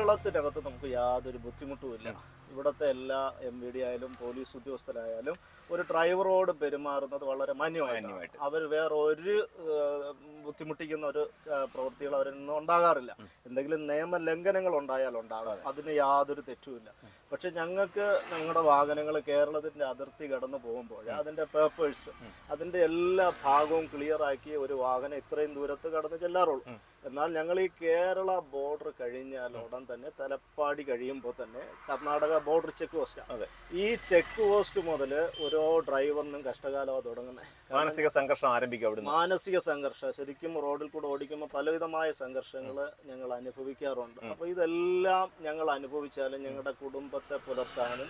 കേരളത്തിനകത്ത് നമുക്ക് യാതൊരു ബുദ്ധിമുട്ടുമില്ല. ഇവിടുത്തെ എല്ലാ MVD ആയാലും പോലീസ് ഉദ്യോഗസ്ഥരായാലും ഒരു ഡ്രൈവറോട് പെരുമാറുന്നത് വളരെ മാന്യമായിട്ട്. അവർ വേറെ ഒരു ബുദ്ധിമുട്ടിക്കുന്ന ഒരു പ്രവൃത്തികൾ അവരിൽ നിന്നും ഉണ്ടാകാറില്ല. എന്തെങ്കിലും നിയമലംഘനങ്ങൾ ഉണ്ടാകും, അതിന് യാതൊരു തെറ്റുമില്ല. പക്ഷെ ഞങ്ങൾക്ക് ഞങ്ങളുടെ വാഹനങ്ങൾ കേരളത്തിൻ്റെ അതിർത്തി കടന്നു പോകുമ്പോൾ അതിൻ്റെ പേപ്പേഴ്സ്, അതിൻ്റെ എല്ലാ ഭാഗവും ക്ലിയറാക്കി ഒരു വാഹനം ഇത്രയും ദൂരത്ത് കടന്ന് ചെല്ലാറുള്ളൂ. എന്നാൽ ഞങ്ങൾ ഈ കേരള ബോർഡർ കഴിഞ്ഞാൽ ഉടൻ തന്നെ തലപ്പാടി കഴിയുമ്പോൾ തന്നെ കർണാടക ബോർഡർ ചെക്ക് പോസ്റ്റാണ്. ഈ ചെക്ക് പോസ്റ്റ് മുതൽ ഓരോ ഡ്രൈവറിനും കഷ്ടകാലമാണ് തുടങ്ങുന്നത്. മാനസിക സംഘർഷം ആരംഭിക്കും. മാനസിക സംഘർഷം ശരിക്കും റോഡിൽ കൂടെ ഓടിക്കുമ്പോൾ പലവിധമായ സംഘർഷങ്ങൾ ഞങ്ങൾ അനുഭവിക്കാറുണ്ട്. അപ്പോൾ ഇതെല്ലാം ഞങ്ങൾ അനുഭവിച്ചാലും ഞങ്ങളുടെ കുടുംബത്തെ പുലർത്താനും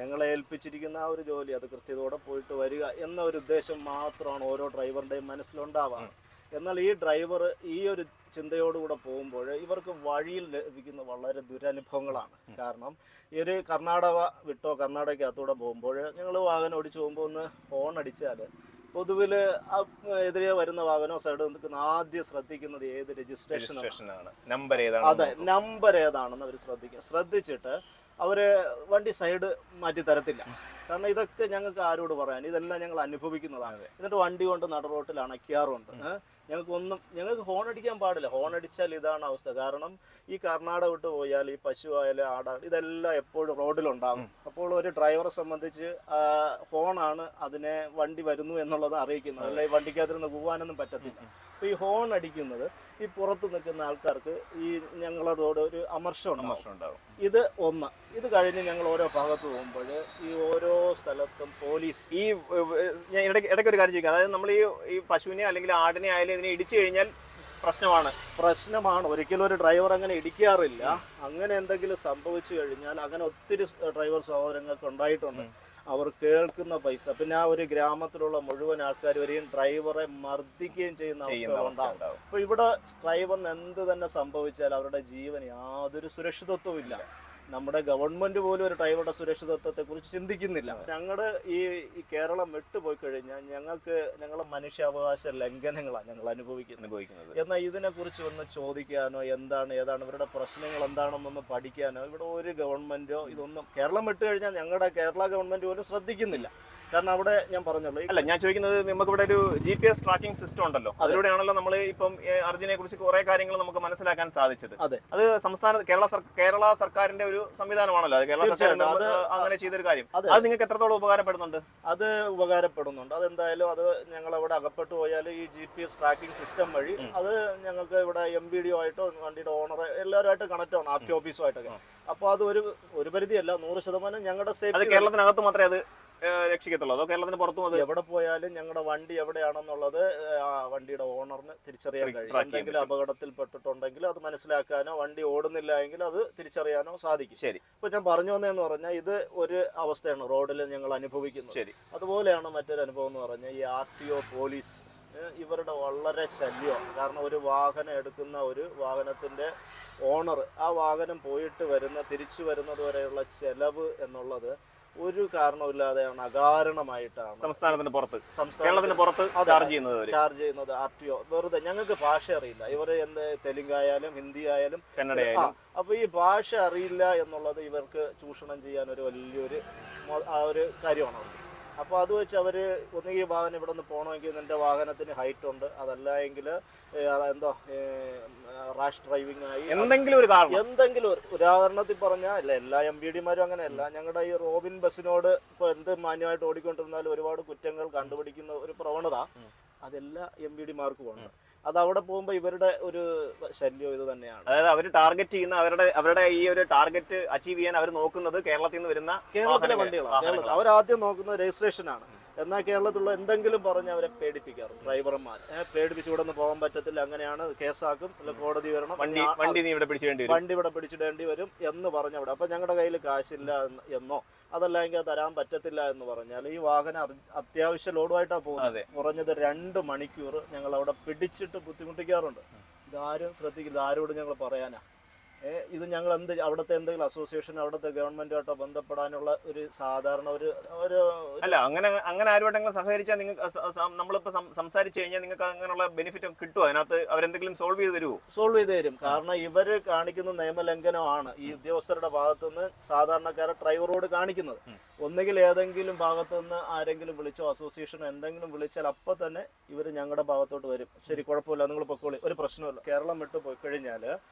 ഞങ്ങളെ ഏൽപ്പിച്ചിരിക്കുന്ന ആ ഒരു ജോലി അത് കൃത്യതയോടെ പോയിട്ട് വരിക എന്ന ഒരു ഉദ്ദേശം മാത്രമാണ് ഓരോ ഡ്രൈവറുടെയും മനസ്സിലുണ്ടാവുക. എന്നാൽ ഈ ഡ്രൈവർ ഈ ഒരു ചിന്തയോടുകൂടെ പോകുമ്പോൾ ഇവർക്ക് വഴിയിൽ ലഭിക്കുന്ന വളരെ ദുരനുഭവങ്ങളാണ്. കാരണം ഈ ഒരു കർണാടക വിട്ടോ കർണാടകയ്ക്കകത്തൂടെ പോകുമ്പോൾ ഞങ്ങൾ വാഹനം ഓടിച്ചു പോകുമ്പോൾ ഒന്ന് ഹോൺ അടിച്ചാൽ പൊതുവിൽ എതിരെ വരുന്ന വാഹനോ സൈഡ് നിൽക്കുന്ന ആദ്യം ശ്രദ്ധിക്കുന്നത് ഏത് രജിസ്ട്രേഷനാണ്, അതെ നമ്പർ ഏതാണെന്ന് അവർ ശ്രദ്ധിച്ചിട്ട് അവർ വണ്ടി സൈഡ് മാറ്റി തരത്തില്ല. കാരണം ഇതൊക്കെ ഞങ്ങൾക്ക് ആരോട് പറയാൻ, ഇതെല്ലാം ഞങ്ങൾ അനുഭവിക്കുന്നതാണ്. എന്നിട്ട് വണ്ടി കൊണ്ട് നട റോട്ടിൽ അണയ്ക്കാറുണ്ട്. ഞങ്ങൾക്ക് ഹോൺ അടിക്കാൻ പാടില്ല. ഹോൺ അടിച്ചാൽ ഇതാണ് അവസ്ഥ. കാരണം ഈ കർണാടക വിട്ട് പോയാൽ ഈ പശു ആയാലും ആടായാലും ഇതെല്ലാം എപ്പോഴും റോഡിലുണ്ടാകും. അപ്പോൾ ഒരു ഡ്രൈവറെ സംബന്ധിച്ച് ഹോണാണ് അതിനെ വണ്ടി വരുന്നു എന്നുള്ളത് അറിയിക്കുന്നത്. അല്ല ഈ വണ്ടിക്കകത്തിരുന്ന് പോകാനൊന്നും പറ്റത്തില്ല. അപ്പോൾ ഈ ഹോൺ അടിക്കുന്നത് ഈ പുറത്ത് നിൽക്കുന്ന ആൾക്കാർക്ക് ഈ ഞങ്ങളുടെ ഒരു അമർഷം ഉണ്ടാവും. ഇത് കഴിഞ്ഞ് ഞങ്ങൾ ഓരോ ഭാഗത്ത് പോകുമ്പോൾ ഈ ഓരോ സ്ഥലത്തും പോലീസ് ഈ ഇടയ്ക്ക് ഒരു കാര്യം ചോദിക്കാം. അതായത് നമ്മൾ ഈ പശുവിനെ അല്ലെങ്കിൽ ആടിനെ ആയാലും ഇതിനെ ഇടിച്ചു കഴിഞ്ഞാൽ പ്രശ്നമാണ്. ഒരിക്കലും ഒരു ഡ്രൈവർ അങ്ങനെ ഇടിക്കാറില്ല. അങ്ങനെ എന്തെങ്കിലും സംഭവിച്ചു കഴിഞ്ഞാൽ അങ്ങനെ ഒത്തിരി ഡ്രൈവർ സഹോദരങ്ങൾക്ക് ഉണ്ടായിട്ടുണ്ട്. അവർ കേൾക്കുന്ന പൈസ, പിന്നെ ആ ഒരു ഗ്രാമത്തിലുള്ള മുഴുവൻ ആൾക്കാർ വരെയും ഡ്രൈവറെ മർദ്ദിക്കുകയും ചെയ്യുന്ന അവസ്ഥ ഉണ്ടാകും. അപ്പോൾ ഇവിടെ ഡ്രൈവറിന് എന്ത് തന്നെ സംഭവിച്ചാൽ അവരുടെ ജീവൻ യാതൊരു സുരക്ഷിതത്വവും ഇല്ല. നമ്മുടെ ഗവൺമെന്റ് പോലും ഒരു ഡ്രൈവറുടെ സുരക്ഷിതത്വത്തെ കുറിച്ച് ചിന്തിക്കുന്നില്ല. ഞങ്ങളുടെ ഈ കേരളം വിട്ടുപോയി കഴിഞ്ഞാൽ ഞങ്ങളുടെ മനുഷ്യാവകാശ ലംഘനങ്ങളാണ് ഞങ്ങൾ അനുഭവിക്കുന്നത്. എന്നാൽ ഇതിനെക്കുറിച്ച് ഒന്ന് ചോദിക്കാനോ ഏതാണ് ഇവരുടെ പ്രശ്നങ്ങൾ എന്താണെന്നൊന്ന് പഠിക്കാനോ ഇവിടെ ഒരു ഗവൺമെന്റോ ഇതൊന്നും കേരളം വിട്ടു കഴിഞ്ഞാൽ ഞങ്ങളുടെ കേരള ഗവൺമെന്റ് പോലും ശ്രദ്ധിക്കുന്നില്ല. കാരണം അവിടെ ഞാൻ പറഞ്ഞല്ലോ, അല്ല ഞാൻ ചോദിക്കുന്നത്, നമുക്കിവിടെ ഒരു GPS ട്രാക്കിംഗ് സിസ്റ്റം ഉണ്ടല്ലോ, അതിലൂടെയാണല്ലോ നമ്മൾ ഇപ്പം അർജുനെ കുറിച്ച് കുറെ കാര്യങ്ങൾ നമുക്ക് മനസ്സിലാക്കാൻ സാധിച്ചത്. അത് കേരള സർക്കാരിന്റെ ഒരു സംവിധാനമാണല്ലോ, അത് കേരള സർക്കാർ അങ്ങനെ ചെയ്തൊരു കാര്യം. അത് നിങ്ങൾക്ക് എത്രത്തോളം ഉപകാരപ്പെടുന്നുണ്ട്? അത് ഉപകാരപ്പെടുന്നുണ്ട്. അതെന്തായാലും അത് ഞങ്ങൾ അവിടെ അകപ്പെട്ടു പോയാൽ ഈ GPS ട്രാക്കിംഗ് സിസ്റ്റം വഴി അത് ഞങ്ങൾക്ക് ഇവിടെ MVD ആയിട്ടോ വണ്ടിയുടെ ഓണർ എല്ലാവരുമായിട്ട് കണക്ട് ആണ്, RTO ഓഫീസുമായിട്ടൊക്കെ. അപ്പോൾ അത് ഒരു പരിധിയല്ല, 100% ഞങ്ങളുടെ സേഫ്റ്റി. കേരളത്തിനകത്ത് മാത്രമേ അത് രക്ഷിക്കത്തുള്ളൂ, അതോ കേരളത്തിന് പുറത്തും? അത് എവിടെ പോയാലും ഞങ്ങളുടെ വണ്ടി എവിടെയാണെന്നുള്ളത് വണ്ടിയുടെ ഓണറിന് തിരിച്ചറിയാൻ കഴിയും. എന്തെങ്കിലും അപകടത്തിൽ പെട്ടിട്ടുണ്ടെങ്കിൽ അത് മനസ്സിലാക്കാനോ വണ്ടി ഓടുന്നില്ല എങ്കിൽ അത് തിരിച്ചറിയാനോ സാധിക്കും. ശരി. ഇപ്പൊ ഞാൻ പറഞ്ഞു വന്നതെന്ന് പറഞ്ഞാൽ ഇത് ഒരു അവസ്ഥയാണ് റോഡിൽ ഞങ്ങൾ അനുഭവിക്കുന്നത്. ശരി. അതുപോലെയാണ് മറ്റൊരു അനുഭവം എന്ന് പറഞ്ഞാൽ ഈ RTO പോലീസ് ഇവരുടെ വളരെ ശല്യമാണ്. കാരണം ഒരു വാഹനം എടുക്കുന്ന ഒരു വാഹനത്തിന്റെ ഓണർ ആ വാഹനം പോയിട്ട് തിരിച്ചു വരുന്നത് വരെയുള്ള ചെലവ് എന്നുള്ളത് ഒരു കാരണമില്ലാതെയാണ് അകാരണമായിട്ടാണ് സംസ്ഥാനത്തിന് പുറത്ത് ചാർജ് ചെയ്യുന്നത് RTO. വെറുതെ ഞങ്ങൾക്ക് ഭാഷ അറിയില്ല. ഇവർ തെലുങ്കായാലും ഹിന്ദി ആയാലും കന്നഡയായാലും, അപ്പൊ ഈ ഭാഷ അറിയില്ല എന്നുള്ളത് ഇവർക്ക് ചൂഷണം ചെയ്യാൻ ഒരു വലിയൊരു ഒരു കാര്യമാണ്. അപ്പോൾ അത് വെച്ച് അവർ ഒന്നുകിൽ വാഹനം ഇവിടെ നിന്ന് പോകണമെങ്കിൽ നിൻ്റെ വാഹനത്തിന് ഹൈറ്റ് ഉണ്ട്, അതല്ല എങ്കിൽ റാഷ് ഡ്രൈവിംഗ് ആയി എന്തെങ്കിലും ഒരു ഉദാഹരണത്തിൽ പറഞ്ഞാൽ അല്ല, എല്ലാ MVD മാരും അങ്ങനെയല്ല. ഞങ്ങളുടെ ഈ റോബിൻ ബസ്സിനോട് ഇപ്പോൾ എന്ത് മാന്യമായിട്ട് ഓടിക്കൊണ്ടിരുന്നാലും ഒരുപാട് കുറ്റങ്ങൾ കണ്ടുപിടിക്കുന്ന ഒരു പ്രവണത അതെല്ലാ MVD മാർക്കും ഉണ്ട്. അത് അവിടെ പോകുമ്പോൾ ഇവരുടെ ഒരു ശല്യം ഇത് തന്നെയാണ്. അതായത് അവർ ടാർഗറ്റ് ചെയ്യുന്ന അവരുടെ ഈ ഒരു ടാർഗറ്റ് അച്ചീവ് ചെയ്യാൻ അവർ നോക്കുന്നത് കേരളത്തിൽ നിന്ന് വരുന്ന കേരളത്തിലെ വണ്ടികളാണ്. അവരാദ്യം നോക്കുന്നത് രജിസ്ട്രേഷനാണ്. എന്നാൽ കേരളത്തിലുള്ള എന്തെങ്കിലും പറഞ്ഞ് അവരെ പേടിപ്പിക്കാറ് ഡ്രൈവർമാർ. പേടിപ്പിച്ച് ഇവിടെ നിന്ന് പോകാൻ പറ്റത്തില്ല, അങ്ങനെയാണ് കേസാക്കും, അല്ല കോടതി വരണം, വണ്ടി ഇവിടെ പിടിച്ചിടേണ്ടി വരും എന്ന് പറഞ്ഞവിടെ. അപ്പം ഞങ്ങളുടെ കയ്യിൽ കാശില്ല എന്നോ അതല്ലെങ്കിൽ തരാൻ പറ്റത്തില്ല എന്ന് പറഞ്ഞാൽ ഈ വാഹനം അത്യാവശ്യ ലോഡുമായിട്ടാണ് പോകുന്നത്. കുറഞ്ഞത് 2 മണിക്കൂർ ഞങ്ങൾ അവിടെ പിടിച്ചിട്ട് ബുദ്ധിമുട്ടിക്കാറുണ്ട്. ഇതാരും ശ്രദ്ധിക്കില്ല, ആരോട് ഞങ്ങൾ പറയാനാ? ഇത് ഞങ്ങൾ അവിടുത്തെ എന്തെങ്കിലും അസോസിയേഷൻ അവിടുത്തെ ഗവൺമെന്റുമായിട്ടോ ബന്ധപ്പെടാനുള്ള ഒരു സാധാരണ ഒരു അല്ല അങ്ങനെ ആരുമായിട്ടെങ്കിലും സഹകരിച്ചാൽ നിങ്ങൾക്ക് നമ്മളിപ്പോൾ സംസാരിച്ചു കഴിഞ്ഞാൽ നിങ്ങൾക്ക് അങ്ങനെയുള്ള ബെനിഫിറ്റ് കിട്ടുമോ? അതിനകത്ത് അവരെന്തെങ്കിലും സോൾവ് ചെയ്ത് തരുമോ? സോൾവ് ചെയ്ത് തരും. കാരണം ഇവര് കാണിക്കുന്ന നിയമലംഘനമാണ് ഈ ഉദ്യോഗസ്ഥരുടെ ഭാഗത്തുനിന്ന് സാധാരണക്കാരെ ഡ്രൈവറോട് കാണിക്കുന്നത്. ഒന്നുകിൽ ഏതെങ്കിലും ഭാഗത്തുനിന്ന് ആരെങ്കിലും വിളിച്ചോ അസോസിയേഷനോ എന്തെങ്കിലും വിളിച്ചാൽ അപ്പം തന്നെ ഇവർ ഞങ്ങളുടെ ഭാഗത്തോട്ട് വരും. ശരി, കുഴപ്പമില്ല, നിങ്ങൾ പൊക്കോളി, ഒരു പ്രശ്നമില്ല. കേരളം വിട്ട് പോയി കഴിഞ്ഞാൽ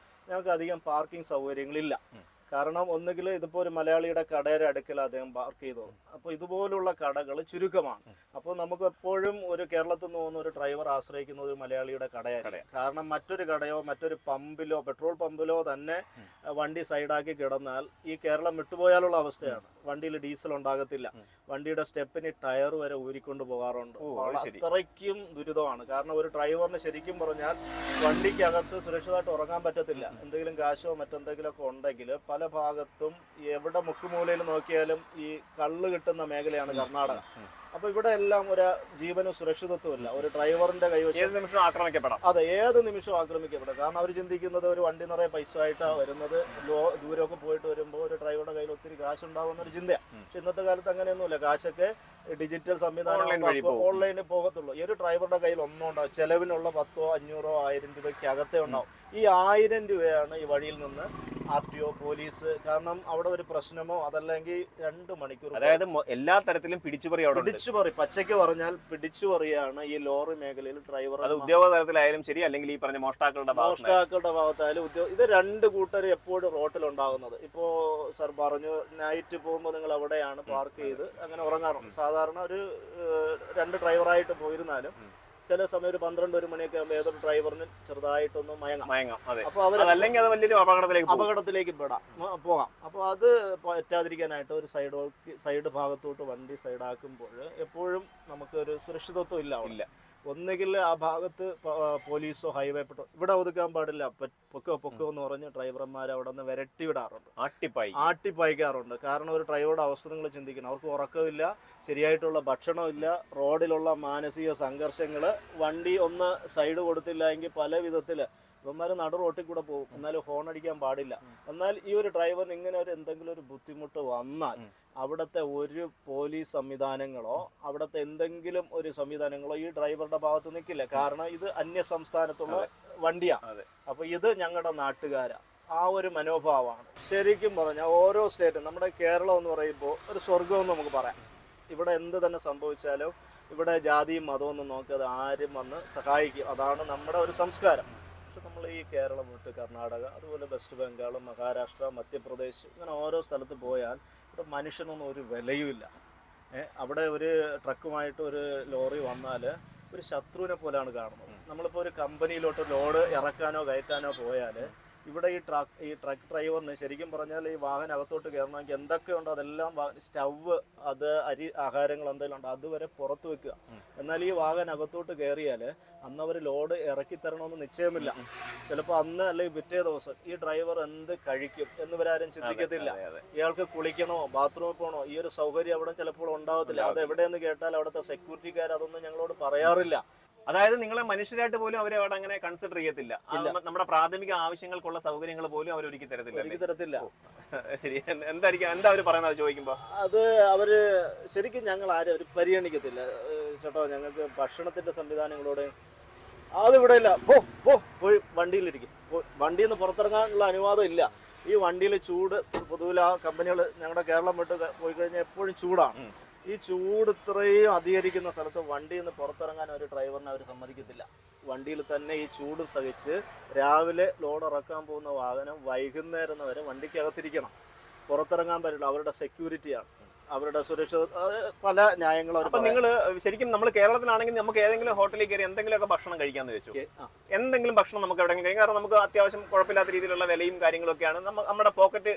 ഞങ്ങൾക്ക് അധികം പാർക്കിംഗ് സൗകര്യങ്ങളില്ല. കാരണം ഒന്നുകിൽ ഇതിപ്പോൾ ഒരു മലയാളിയുടെ കടയുടെ അടുക്കൽ അദ്ദേഹം പാർക്ക് ചെയ്തു. അപ്പോൾ ഇതുപോലുള്ള കടകൾ ചുരുക്കമാണ്. അപ്പോൾ നമുക്ക് എപ്പോഴും ഒരു കേരളത്തിൽ നിന്ന് പോകുന്ന ഒരു ഡ്രൈവർ ആശ്രയിക്കുന്ന ഒരു മലയാളിയുടെ കടയായിരിക്കും. കാരണം മറ്റൊരു കടയോ മറ്റൊരു പമ്പിലോ പെട്രോൾ പമ്പിലോ തന്നെ വണ്ടി സൈഡാക്കി കിടന്നാൽ ഈ കേരളം വിട്ടുപോയാലുള്ള അവസ്ഥയാണ്. വണ്ടിയിൽ ഡീസൽ ഉണ്ടാകത്തില്ല, വണ്ടിയുടെ സ്റ്റെപ്പിന് ടയർ വരെ ഊരിക്കൊണ്ട് പോകാറുണ്ട്. അത്രയ്ക്കും ദുരിതമാണ്. കാരണം ഒരു ഡ്രൈവറിന് ശരിക്കും പറഞ്ഞാൽ വണ്ടിക്കകത്ത് സുരക്ഷിതമായിട്ട് ഉറങ്ങാൻ പറ്റത്തില്ല. എന്തെങ്കിലും കാശോ മറ്റെന്തെങ്കിലുമൊക്കെ ഉണ്ടെങ്കിൽ പല ഭാഗത്തും എവിടെ മുക്കുമൂലയിൽ നോക്കിയാലും ഈ കള്ള് കിട്ടുന്ന മേഖലയാണ് കർണാടക. അപ്പൊ ഇവിടെ എല്ലാം ഒരു ജീവനും സുരക്ഷിതത്വമില്ല. ഒരു ഡ്രൈവറിന്റെ കൈവശം ആക്രമിക്കപ്പെടാം. അതെ, ഏത് നിമിഷവും ആക്രമിക്കപ്പെടാം. കാരണം അവർ ചിന്തിക്കുന്നത് ഒരു വണ്ടി നിറയെ പൈസ ആയിട്ടാണ് വരുന്നത്, ദൂരമൊക്കെ പോയിട്ട് വരുമ്പോൾ ഒരു ഡ്രൈവറുടെ കയ്യിൽ ഒത്തിരി കാശുണ്ടാവുന്ന ഒരു ചിന്തയാണ്. പക്ഷെ ഇന്നത്തെ കാലത്ത് അങ്ങനെയൊന്നുമില്ല. കാശൊക്കെ ഡിജിറ്റൽ സംവിധാനം ഓൺലൈനിൽ പോകത്തുള്ളൂ. ഈ ഒരു ഡ്രൈവറുടെ കയ്യിൽ ഒന്നും ഉണ്ടാവും. ചെലവിനുള്ള 1000, 500, 1000 രൂപയ്ക്ക് അകത്തേ ഉണ്ടാവും. ഈ 1000 രൂപയാണ് ഈ വഴിയിൽ നിന്ന് RTO, പോലീസ്, കാരണം അവിടെ ഒരു പ്രശ്നമോ അതല്ലെങ്കിൽ 2 മണിക്കൂർ, അതായത് എല്ലാ തരത്തിലും പിടിച്ചുപറി, പച്ചയ്ക്ക് പറഞ്ഞാൽ പിടിച്ചുപറിയാണ് ഈ ലോറി മേഖലയിൽ ഡ്രൈവർ. അത് ഉദ്യോഗ തലത്തിലായാലും ശരി, അല്ലെങ്കിൽ ഈ പറഞ്ഞ മോഷ്ടാക്കളുടെ ഭാഗത്തായാലും ഇത് 2 കൂട്ടർ എപ്പോഴും റോട്ടിലുണ്ടാകുന്നത്. ഇപ്പോൾ സർ പറഞ്ഞു നൈറ്റ് പോകുമ്പോൾ നിങ്ങൾ എവിടെയാണ് പാർക്ക് ചെയ്ത് അങ്ങനെ ഉറങ്ങാറുണ്ട്. സാധാരണ ഒരു 2 ഡ്രൈവറായിട്ട് പോയിരുന്നാലും ചില സമയം ഒരു 12-1 മണിയൊക്കെ ആകുമ്പോൾ ഏതൊരു ഡ്രൈവറിന് ചെറുതായിട്ടൊന്ന് മയങ്ങാം. അപ്പോൾ അവർ അപകടത്തിലേക്ക് പോകാം. അപ്പോൾ അത് പറ്റാതിരിക്കാനായിട്ട് ഒരു സൈഡ് ഭാഗത്തോട്ട് വണ്ടി സൈഡാക്കുമ്പോൾ എപ്പോഴും നമുക്കൊരു സുരക്ഷിതത്വം ഇല്ല. ഒന്നുകിൽ ആ ഭാഗത്ത് പോലീസോ ഹൈവേ പെട്രോൾ ഇവിടെ ഒതുക്കാൻ പാടില്ല, പൊക്കോ എന്ന് പറഞ്ഞ് ഡ്രൈവർമാർ അവിടെ നിന്ന് വിരട്ടി വിടാറുണ്ട്, ആട്ടിപ്പായിക്കാറുണ്ട്. കാരണം ഒരു ഡ്രൈവറുടെ അവസ്ഥ നിങ്ങൾ ചിന്തിക്കണം. അവർക്ക് ഉറക്കമില്ല, ശരിയായിട്ടുള്ള ഭക്ഷണമില്ല, റോഡിലുള്ള മാനസിക സംഘർഷങ്ങൾ, വണ്ടി ഒന്ന് സൈഡ് കൊടുത്തില്ല എങ്കിൽ പല വിധത്തിൽ ഇവന്മാർ നടു റോട്ടിൽ കൂടെ പോകും. എന്നാലും ഹോൺ അടിക്കാൻ പാടില്ല. എന്നാൽ ഈ ഒരു ഡ്രൈവറിന് ഇങ്ങനെ എന്തെങ്കിലും ഒരു ബുദ്ധിമുട്ട് വന്നാൽ അവിടുത്തെ ഒരു പോലീസ് സംവിധാനങ്ങളോ അവിടുത്തെ എന്തെങ്കിലും ഒരു സംവിധാനങ്ങളോ ഈ ഡ്രൈവറുടെ ഭാഗത്ത് നിൽക്കില്ല. കാരണം ഇത് അന്യ സംസ്ഥാനത്തുള്ള വണ്ടിയാണ്. അപ്പോൾ ഇത് ഞങ്ങളുടെ നാട്ടുകാരാണ്. ആ ഒരു മനോഭാവമാണ്. ശരിക്കും പറഞ്ഞാൽ ഓരോ സ്റ്റേറ്റും, നമ്മുടെ കേരളം എന്ന് പറയുമ്പോൾ ഒരു സ്വർഗമെന്ന് നമുക്ക് പറയാം. ഇവിടെ എന്ത് തന്നെ സംഭവിച്ചാലും ഇവിടെ ജാതിയും മതമൊന്നും നോക്കാതെ ആരും വന്ന് സഹായിക്കും. അതാണ് നമ്മുടെ ഒരു സംസ്കാരം. പക്ഷെ നമ്മൾ ഈ കേരളം വിട്ട് കർണാടക, അതുപോലെ വെസ്റ്റ് ബംഗാൾ, മഹാരാഷ്ട്ര, മധ്യപ്രദേശ്, ഇങ്ങനെ ഓരോ സ്ഥലത്ത് പോയാൽ ഇവിടെ മനുഷ്യനൊന്നും ഒരു വിലയുമില്ല. അവിടെ ഒരു ട്രക്കുമായിട്ട് ഒരു ലോറി വന്നാൽ ഒരു ശത്രുവിനെ പോലെയാണ് കാണുന്നത്. നമ്മളിപ്പോൾ ഒരു കമ്പനിയിലോട്ട് ലോഡ് ഇറക്കാനോ കയറ്റാനോ പോയാൽ ഇവിടെ ഈ ട്രക്ക് ഡ്രൈവറിന് ശരിക്കും പറഞ്ഞാൽ ഈ വാഹനം അകത്തോട്ട് കയറണമെങ്കിൽ എന്തൊക്കെയുണ്ടോ അതെല്ലാം സ്റ്റവ്, അത് ആഹാരങ്ങൾ എന്തെങ്കിലും ഉണ്ടോ അതുവരെ പുറത്ത് വെക്കുക. എന്നാൽ ഈ വാഹനം അകത്തോട്ട് കയറിയാൽ അന്ന് അവർ ലോഡ് ഇറക്കി തരണമെന്ന് നിശ്ചയമില്ല. ചിലപ്പോൾ അന്ന് അല്ലെങ്കിൽ പിറ്റേ ദിവസം ഈ ഡ്രൈവർ എന്ത് കഴിക്കും എന്ന് ഇവരാരും ചിന്തിക്കത്തില്ല. ഇയാൾക്ക് കുളിക്കണോ, ബാത്റൂമിൽ പോകണോ, ഈ ഒരു സൗകര്യം അവിടെ ചിലപ്പോൾ ഉണ്ടാവത്തില്ല. അത് എവിടെയെന്ന് കേട്ടാൽ അവിടുത്തെ സെക്യൂരിറ്റിക്കാർ അതൊന്നും ഞങ്ങളോട് പറയാറില്ല. അതായത് നിങ്ങളെ മനുഷ്യരായിട്ട് പോലും അവരെ അവിടെ അങ്ങനെ കൺസിഡർ ചെയ്യത്തില്ല. നമ്മുടെ പ്രാഥമിക ആവശ്യങ്ങൾക്കുള്ള സൗകര്യങ്ങൾ പോലും അവർ ഒരുക്കി തരത്തില്ല. ശരി, എന്താ അവർ പറയുന്നത് ചോദിക്കുമ്പോൾ? അത് അവര് ശരിക്കും ഞങ്ങൾ ആരും അവർ പരിഗണിക്കത്തില്ല. ചേട്ടോ, ഞങ്ങൾക്ക് ഭക്ഷണത്തിന്റെ സംവിധാനങ്ങളോട് അതിവിടെ ഇല്ല, പോയി വണ്ടിയിലിരിക്കും. വണ്ടിയിൽ നിന്ന് പുറത്തിറങ്ങാനുള്ള അനുവാദം ഇല്ല. ഈ വണ്ടിയിൽ ചൂട്, പൊതുവിൽ ആ കമ്പനികൾ ഞങ്ങളുടെ കേരളം വിട്ട് പോയി കഴിഞ്ഞാൽ എപ്പോഴും ചൂടാണ്. ഈ ചൂട് ഇത്രയും അധികരിക്കുന്ന സ്ഥലത്ത് വണ്ടിയിൽ നിന്ന് പുറത്തിറങ്ങാൻ ഒരു ഡ്രൈവറിനെ അവർ സമ്മതിക്കത്തില്ല. വണ്ടിയിൽ തന്നെ ഈ ചൂട് സഹിച്ച് രാവിലെ ലോഡ് ഇറക്കാൻ പോകുന്ന വാഹനം വൈകുന്നേരം വരെ വണ്ടിക്കകത്തിരിക്കണം, പുറത്തിറങ്ങാൻ പറ്റില്ല. അവരുടെ സെക്യൂരിറ്റിയാണ്, അവരുടെ സുരക്ഷ, പല ന്യായങ്ങളും. അപ്പൊ നിങ്ങൾ ശരിക്കും നമ്മൾ കേരളത്തിലാണെങ്കിൽ നമുക്ക് ഏതെങ്കിലും ഹോട്ടലിൽ കയറി എന്തെങ്കിലുമൊക്കെ ഭക്ഷണം കഴിക്കാന്ന് വെച്ചു, എന്തെങ്കിലും ഭക്ഷണം നമുക്ക് എവിടെയെങ്കിലും കഴിക്കാം. കാരണം നമുക്ക് അത്യാവശ്യം കുഴപ്പമില്ലാത്ത രീതിയിലുള്ള വിലയും കാര്യങ്ങളൊക്കെയാണ്. നമ്മുടെ പോക്കറ്റ്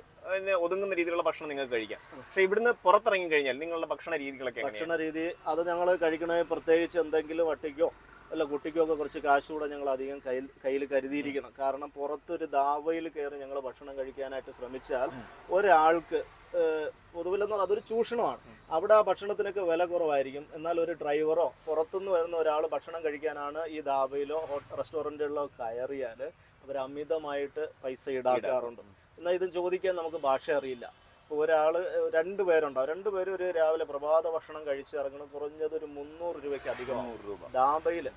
ഒതുങ്ങുന്ന രീതിയിലുള്ള ഭക്ഷണം നിങ്ങൾക്ക് കഴിക്കാം. പക്ഷെ ഇവിടുന്ന് പുറത്തിറങ്ങി കഴിഞ്ഞാൽ നിങ്ങളുടെ ഭക്ഷണ രീതികളൊക്കെ, ഭക്ഷണ രീതി അത് ഞങ്ങൾ കഴിക്കണേ പ്രത്യേകിച്ച് എന്തെങ്കിലും വട്ടിക്കോ അല്ല കുട്ടിക്കോ ഒക്കെ കുറച്ച് കാശ് കൂടെ ഞങ്ങൾ അധികം കയ്യിൽ കരുതിയിരിക്കണം. കാരണം പുറത്തൊരു ദാവയിൽ കയറി ഞങ്ങൾ ഭക്ഷണം കഴിക്കാനായിട്ട് ശ്രമിച്ചാൽ ഒരാൾക്ക് പൊതുവിലെന്ന് പറഞ്ഞാൽ അതൊരു ചൂഷണമാണ്. അവിടെ ആ ഭക്ഷണത്തിനൊക്കെ വില കുറവായിരിക്കും. എന്നാൽ ഒരു ഡ്രൈവറോ പുറത്തുനിന്ന് വരുന്ന ഒരാൾ ഭക്ഷണം കഴിക്കാനാണ് ഈ ദാബയിലോ റെസ്റ്റോറൻറ്റുകളിലോ കയറിയാൽ അവർ അമിതമായിട്ട് പൈസ ഈടാക്കാറുണ്ട്. എന്നാൽ ഇത് ചോദിക്കാൻ നമുക്ക് ഭാഷ അറിയില്ല. ഇപ്പോൾ ഒരാൾ 2 പേരുണ്ടാവും, 2 പേരും ഒരു രാവിലെ പ്രഭാത ഭക്ഷണം കഴിച്ചിറങ്ങണം, കുറഞ്ഞത് ഒരു 300 രൂപയ്ക്ക് അധികമാവും. ഡാബയിൽ